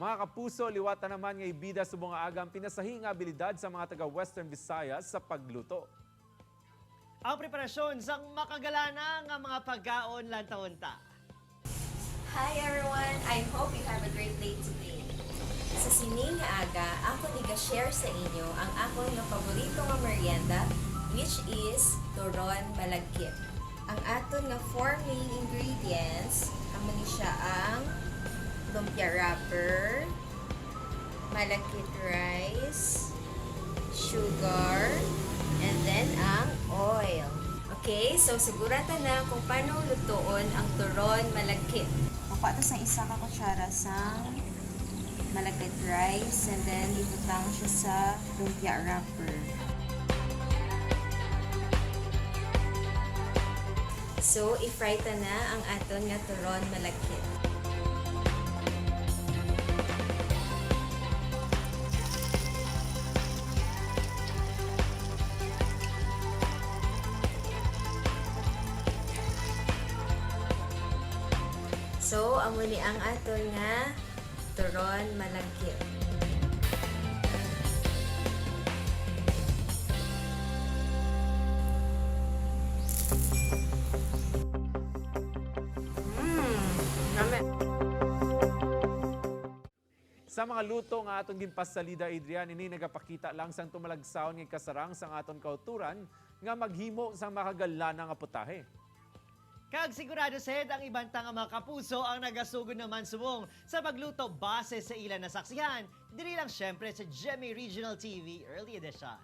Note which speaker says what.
Speaker 1: Mga kapuso, liwata naman ngay bida sa mga agang pinasahing abilidad sa mga taga-Western Visayas sa pagluto.
Speaker 2: Ang preparasyon sa makagala nga mga pagkaon lang taon-ta.
Speaker 3: Hi everyone! I hope you have a great day today. Sa sining nga aga, ako niga-share sa inyo ang akong nga paborito nga merienda, which is Turon Malagkit. Ang aton nga 4 main ingredients, amo ni siya ang lumpia wrapper, malagkit rice, sugar, and then ang oil. Okay, so sigurata na kung paano lutoon ang turon malagkit. Makuha ito sa isa ka kutsara sa malagkit rice, and then ibutang siya sa lumpia wrapper. So, i-fry ta na ang aton nga turon malagkit. So, amo ni ang aton nga turon malagkit. Namit.
Speaker 1: Sa mga luto nga aton ginpasalida Adrian, ini nagapakita lang sang tumalagsaon ng kasarang sang aton kauturan nga maghimo sang makagala nga putahe.
Speaker 2: Kag sigurado said ang ibanta nga mga kapuso ang nagasugod naman subong sa pagluto base sa ilan na saksihan. Diri lang syempre sa GMA Regional TV Early Edition.